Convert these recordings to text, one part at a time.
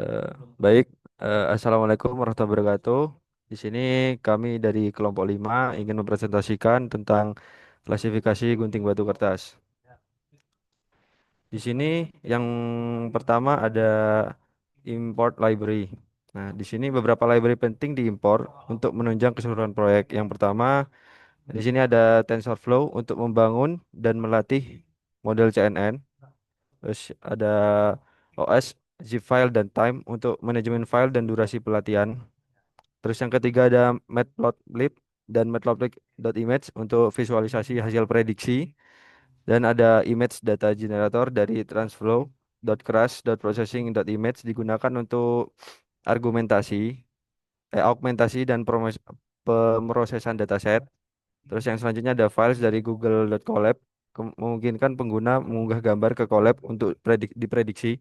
Eh, Baik, Assalamualaikum warahmatullahi wabarakatuh. Di sini kami dari kelompok 5 ingin mempresentasikan tentang klasifikasi gunting batu kertas. Di sini yang pertama ada import library. Nah, di sini beberapa library penting diimpor untuk menunjang keseluruhan proyek. Yang pertama, di sini ada TensorFlow untuk membangun dan melatih model CNN. Terus ada OS, zip file, dan time untuk manajemen file dan durasi pelatihan. Terus yang ketiga ada Matplotlib dan Matplotlib.image untuk visualisasi hasil prediksi. Dan ada image data generator dari transflow.crush.processing.image digunakan untuk argumentasi, augmentasi dan pemrosesan dataset. Terus yang selanjutnya ada files dari Google.colab, memungkinkan pengguna mengunggah gambar ke Colab untuk diprediksi.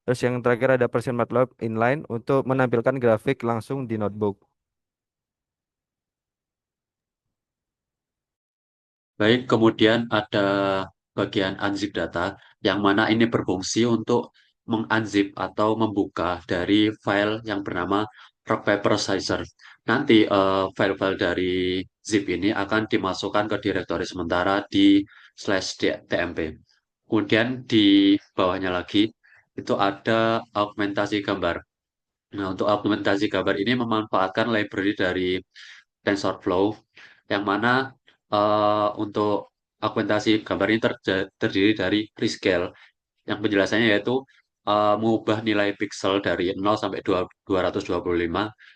Terus yang terakhir ada version MATLAB inline untuk menampilkan grafik langsung di notebook. Baik, kemudian ada bagian unzip data, yang mana ini berfungsi untuk mengunzip atau membuka dari file yang bernama rock paper scissor. Nanti file-file dari zip ini akan dimasukkan ke direktori sementara di /tmp. Kemudian di bawahnya lagi itu ada augmentasi gambar. Nah, untuk augmentasi gambar ini memanfaatkan library dari TensorFlow, yang mana untuk augmentasi gambar ini terdiri dari prescale, yang penjelasannya yaitu mengubah nilai pixel dari 0 sampai 225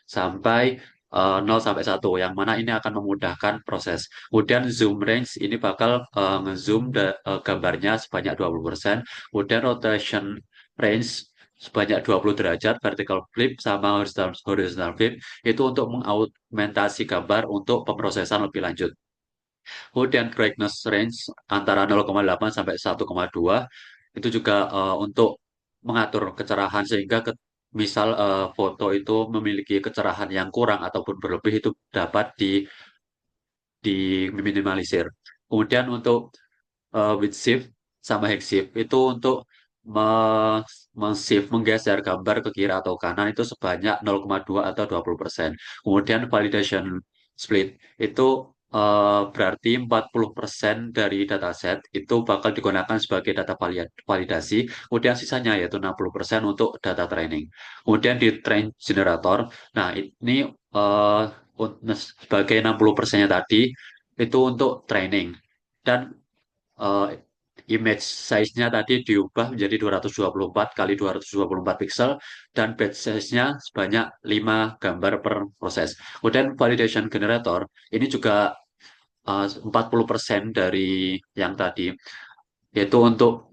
sampai 0 sampai 1, yang mana ini akan memudahkan proses. Kemudian zoom range ini bakal ngezoom gambarnya sebanyak 20%. Kemudian rotation range sebanyak 20 derajat, vertical flip sama horizontal flip itu untuk mengaugmentasi gambar untuk pemrosesan lebih lanjut. Kemudian brightness range antara 0,8 sampai 1,2 itu juga untuk mengatur kecerahan, sehingga misal foto itu memiliki kecerahan yang kurang ataupun berlebih itu dapat diminimalisir. Kemudian untuk width shift sama height shift itu untuk shift menggeser gambar ke kiri atau kanan itu sebanyak 0,2 atau 20%. Kemudian validation split itu berarti 40% dari dataset itu bakal digunakan sebagai data validasi, kemudian sisanya yaitu 60% untuk data training. Kemudian di train generator, nah ini eh, sebagai 60%-nya tadi itu untuk training, dan eh, image size-nya tadi diubah menjadi 224 kali 224 pixel, dan batch size-nya sebanyak 5 gambar per proses. Kemudian validation generator ini juga 40% dari yang tadi, yaitu untuk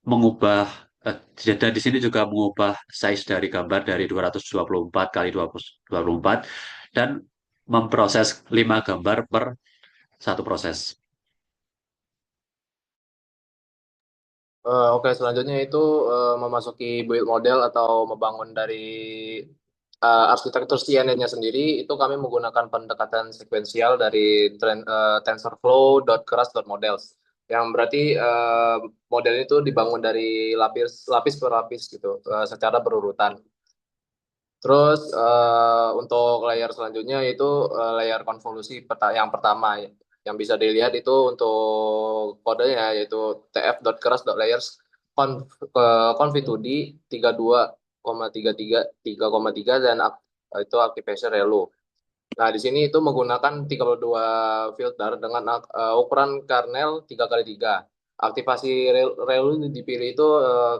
mengubah dan di sini juga mengubah size dari gambar dari 224 kali 224 dan memproses 5 gambar per satu proses. Oke, selanjutnya itu memasuki build model atau membangun dari arsitektur CNN-nya sendiri. Itu kami menggunakan pendekatan sekuensial dari TensorFlow.keras.models, yang berarti model itu dibangun dari lapis lapis per lapis gitu, secara berurutan. Terus untuk layer selanjutnya itu layer konvolusi yang pertama ya. Yang bisa dilihat itu untuk kodenya yaitu tf.keras.layers conv2d 32,33 dan itu activation relu. Nah, di sini itu menggunakan 32 filter dengan ukuran kernel 3x3. Aktivasi relu ini dipilih itu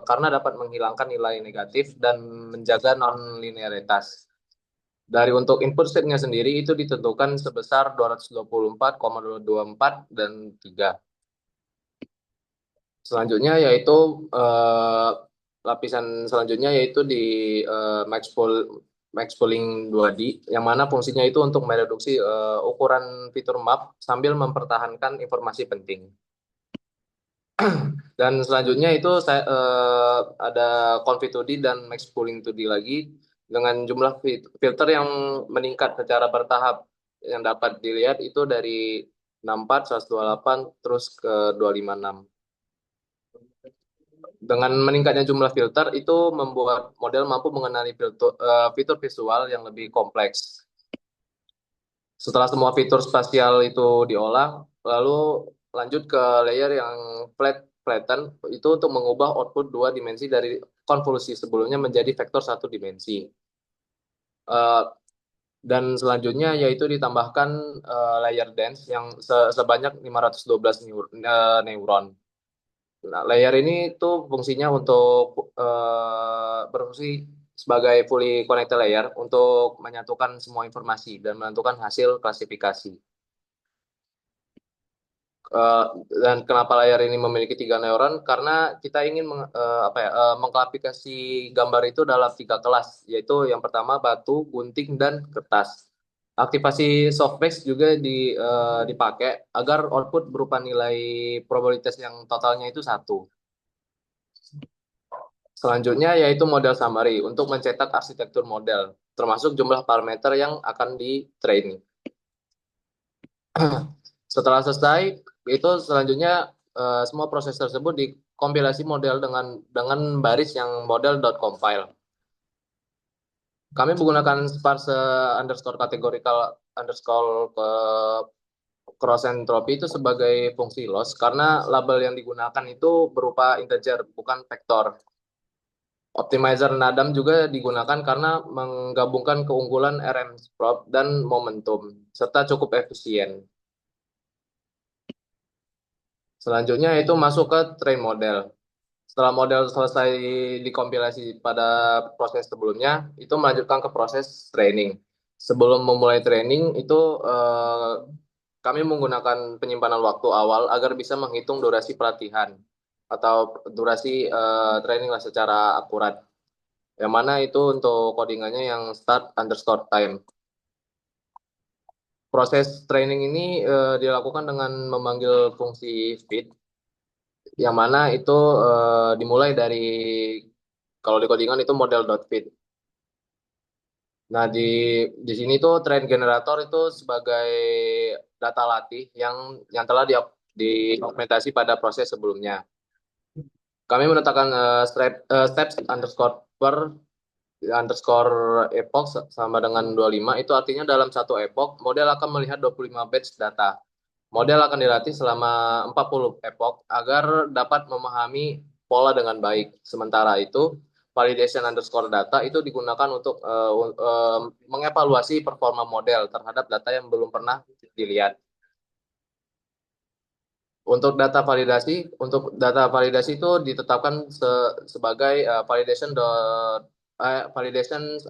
karena dapat menghilangkan nilai negatif dan menjaga non-linearitas. Dari untuk input state-nya sendiri itu ditentukan sebesar 224,224 dan 3. Selanjutnya yaitu eh, lapisan selanjutnya yaitu di max pooling 2D, yang mana fungsinya itu untuk mereduksi ukuran fitur map sambil mempertahankan informasi penting. Dan selanjutnya itu ada Conv2D dan Max Pooling 2D lagi dengan jumlah filter yang meningkat secara bertahap, yang dapat dilihat itu dari 64, 128, terus ke 256. Dengan meningkatnya jumlah filter itu membuat model mampu mengenali fitur visual yang lebih kompleks. Setelah semua fitur spasial itu diolah, lalu lanjut ke layer yang flatten itu untuk mengubah output dua dimensi dari konvolusi sebelumnya menjadi vektor satu dimensi. Eh, dan selanjutnya yaitu ditambahkan layer dense yang sebanyak 512 neuron. Nah, layer ini tuh fungsinya untuk berfungsi sebagai fully connected layer untuk menyatukan semua informasi dan menentukan hasil klasifikasi. Eh, dan kenapa layar ini memiliki tiga neuron? Karena kita ingin mengklasifikasi gambar itu dalam tiga kelas, yaitu yang pertama batu, gunting, dan kertas. Aktivasi softmax juga dipakai agar output berupa nilai probabilitas yang totalnya itu satu. Selanjutnya yaitu model summary untuk mencetak arsitektur model, termasuk jumlah parameter yang akan di-training. Setelah selesai, itu selanjutnya semua proses tersebut dikompilasi model dengan baris yang model.compile. Kami menggunakan sparse underscore categorical underscore cross entropy itu sebagai fungsi loss karena label yang digunakan itu berupa integer bukan vektor. Optimizer NADAM juga digunakan karena menggabungkan keunggulan RMSprop dan momentum serta cukup efisien. Selanjutnya itu masuk ke train model. Setelah model selesai dikompilasi pada proses sebelumnya, itu melanjutkan ke proses training. Sebelum memulai training, itu kami menggunakan penyimpanan waktu awal agar bisa menghitung durasi pelatihan atau durasi training lah secara akurat. Yang mana itu untuk codingannya yang start underscore time. Proses training ini dilakukan dengan memanggil fungsi feed yang mana itu dimulai dari kalau di codingan itu model.feed. Nah, di sini tuh train generator itu sebagai data latih yang telah diaugmentasi pada proses sebelumnya. Kami menetapkan steps underscore per underscore epoch sama dengan 25 itu artinya dalam satu epoch model akan melihat 25 batch data. Model akan dilatih selama 40 epoch agar dapat memahami pola dengan baik. Sementara itu, validation underscore data itu digunakan untuk mengevaluasi performa model terhadap data yang belum pernah dilihat. Untuk data validasi itu ditetapkan sebagai validation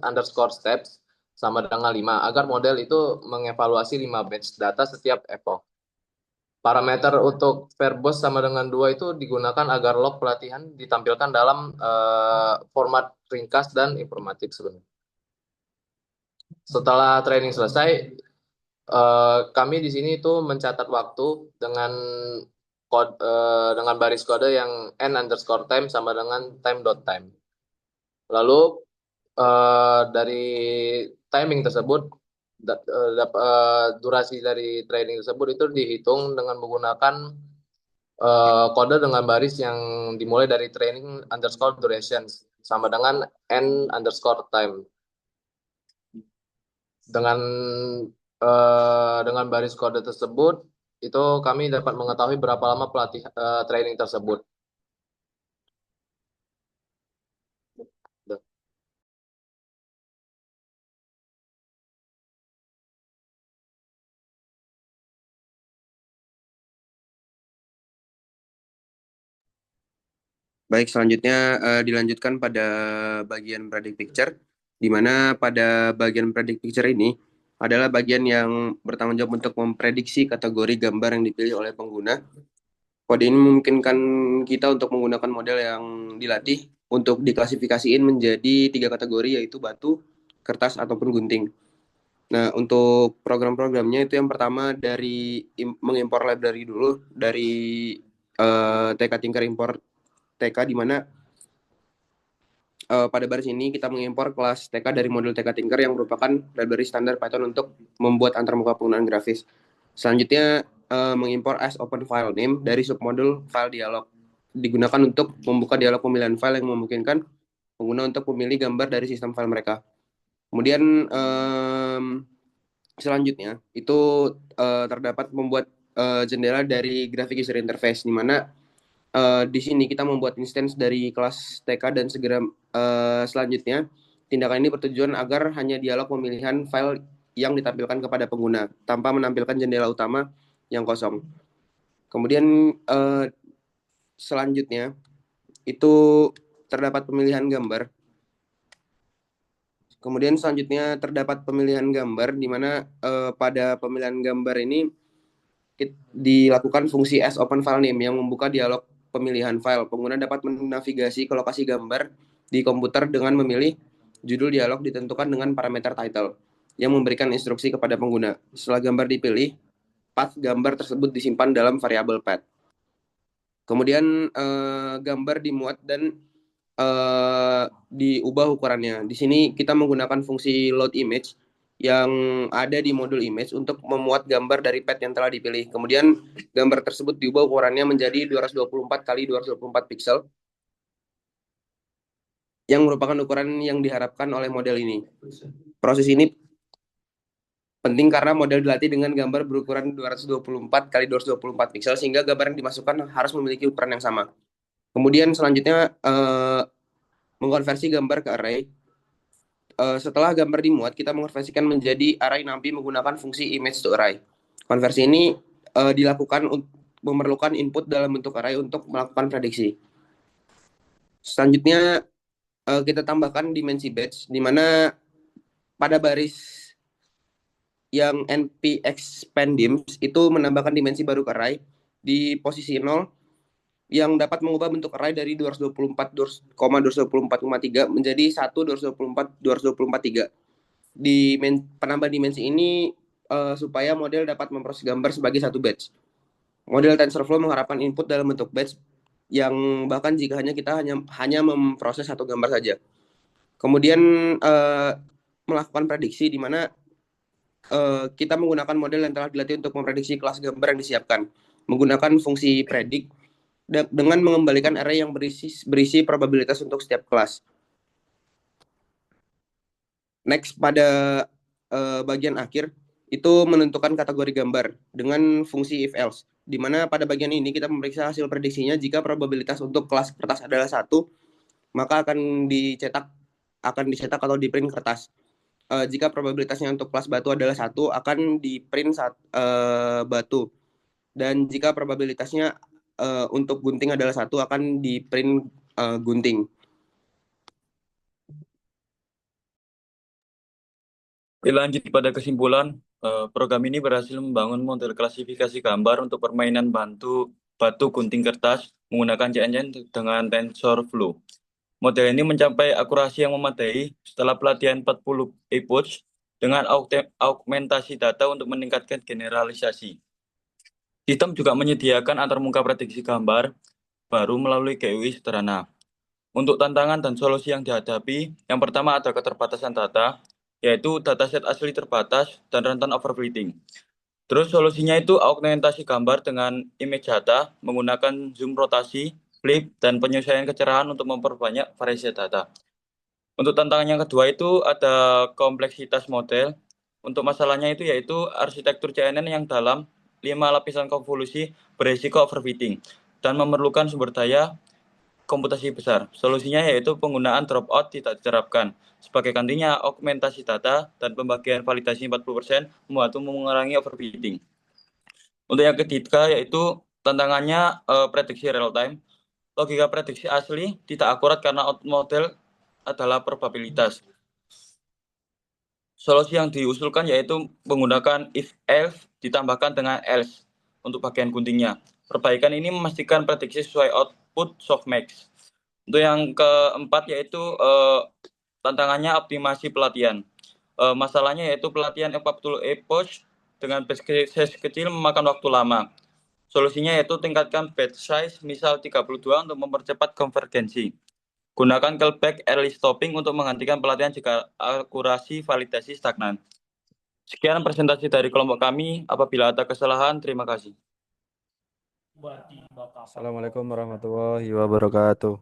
underscore steps sama dengan 5 agar model itu mengevaluasi 5 batch data setiap epoch. Parameter untuk verbose sama dengan 2 itu digunakan agar log pelatihan ditampilkan dalam format ringkas dan informatif sebenarnya. Setelah training selesai, kami di sini itu mencatat waktu dengan baris kode yang n underscore time sama dengan time.time. Lalu dari timing tersebut durasi dari training tersebut itu dihitung dengan menggunakan kode dengan baris yang dimulai dari training underscore duration sama dengan n underscore time. Dengan baris kode tersebut itu kami dapat mengetahui berapa lama training tersebut. Baik, selanjutnya dilanjutkan pada bagian predict picture, di mana pada bagian predict picture ini adalah bagian yang bertanggung jawab untuk memprediksi kategori gambar yang dipilih oleh pengguna. Kode ini memungkinkan kita untuk menggunakan model yang dilatih untuk diklasifikasiin menjadi 3 kategori, yaitu batu, kertas, ataupun gunting. Nah, untuk program-programnya itu yang pertama dari mengimpor library dulu dari TK Tinker Import TK, di mana pada baris ini kita mengimpor kelas TK dari modul TK Tinker yang merupakan library standar Python untuk membuat antarmuka penggunaan grafis. Selanjutnya mengimpor as open file name dari submodul file dialog. digunakan untuk membuka dialog pemilihan file yang memungkinkan pengguna untuk memilih gambar dari sistem file mereka. Kemudian selanjutnya itu terdapat membuat jendela dari graphic user interface, di mana di sini kita membuat instance dari kelas TK dan segera selanjutnya tindakan ini bertujuan agar hanya dialog pemilihan file yang ditampilkan kepada pengguna tanpa menampilkan jendela utama yang kosong. Kemudian selanjutnya itu terdapat pemilihan gambar. Kemudian selanjutnya terdapat pemilihan gambar, di mana pada pemilihan gambar ini dilakukan fungsi as open file name yang membuka dialog pemilihan file. Pengguna dapat menavigasi ke lokasi gambar di komputer dengan memilih judul dialog ditentukan dengan parameter title yang memberikan instruksi kepada pengguna. Setelah gambar dipilih, path gambar tersebut disimpan dalam variabel path. Kemudian gambar dimuat dan diubah ukurannya. Di sini kita menggunakan fungsi load image yang ada di modul image untuk memuat gambar dari path yang telah dipilih. Kemudian gambar tersebut diubah ukurannya menjadi 224 kali 224 pixel yang merupakan ukuran yang diharapkan oleh model ini. Proses ini penting karena model dilatih dengan gambar berukuran 224 kali 224 pixel sehingga gambar yang dimasukkan harus memiliki ukuran yang sama. Kemudian selanjutnya mengkonversi gambar ke array. Setelah gambar dimuat, kita mengonversikan menjadi array NumPy menggunakan fungsi image to array. Konversi ini dilakukan memerlukan input dalam bentuk array untuk melakukan prediksi. Selanjutnya kita tambahkan dimensi batch, di mana pada baris yang np expand dims itu menambahkan dimensi baru ke array di posisi 0 yang dapat mengubah bentuk array dari 224,224,3 menjadi 1,224,224,3. Penambah dimensi ini supaya model dapat memproses gambar sebagai satu batch. Model TensorFlow mengharapkan input dalam bentuk batch yang bahkan jika kita hanya memproses satu gambar saja. Kemudian melakukan prediksi, di mana kita menggunakan model yang telah dilatih untuk memprediksi kelas gambar yang disiapkan menggunakan fungsi predict dengan mengembalikan array yang berisi probabilitas untuk setiap kelas. Next, pada bagian akhir itu menentukan kategori gambar dengan fungsi if else, di mana pada bagian ini kita memeriksa hasil prediksinya. Jika probabilitas untuk kelas kertas adalah 1, maka akan dicetak atau di print kertas. Jika probabilitasnya untuk kelas batu adalah 1, akan di print batu. Dan jika probabilitasnya untuk gunting adalah 1, akan di print gunting. Lanjut pada kesimpulan, program ini berhasil membangun model klasifikasi gambar untuk permainan batu gunting kertas menggunakan CNN dengan TensorFlow. Model ini mencapai akurasi yang memadai setelah pelatihan 40 epoch dengan augmentasi data untuk meningkatkan generalisasi. Sistem juga menyediakan antarmuka prediksi gambar baru melalui GUI sederhana. Untuk tantangan dan solusi yang dihadapi, yang pertama ada keterbatasan data, yaitu dataset asli terbatas dan rentan overfitting. Terus solusinya itu augmentasi gambar dengan image data menggunakan zoom rotasi, flip, dan penyesuaian kecerahan untuk memperbanyak variasi data. Untuk tantangan yang kedua itu ada kompleksitas model. Untuk masalahnya itu yaitu arsitektur CNN yang dalam 5 lapisan konvolusi berisiko overfitting dan memerlukan sumber daya komputasi besar. Solusinya yaitu penggunaan dropout tidak diterapkan. Sebagai gantinya, augmentasi data dan pembagian validasi 40% membantu mengurangi overfitting. Untuk yang ketiga yaitu tantangannya prediksi real time. Logika prediksi asli tidak akurat karena model adalah probabilitas. Solusi yang diusulkan yaitu menggunakan if else ditambahkan dengan else untuk bagian guntingnya. Perbaikan ini memastikan prediksi sesuai output softmax. Untuk yang keempat yaitu tantangannya optimasi pelatihan. Masalahnya yaitu pelatihan 40 epoch dengan batch size kecil memakan waktu lama. Solusinya yaitu tingkatkan batch size misal 32 untuk mempercepat konvergensi. Gunakan callback early stopping untuk menggantikan pelatihan jika akurasi validasi stagnan. Sekian presentasi dari kelompok kami. Apabila ada kesalahan, terima kasih. Assalamualaikum warahmatullahi wabarakatuh.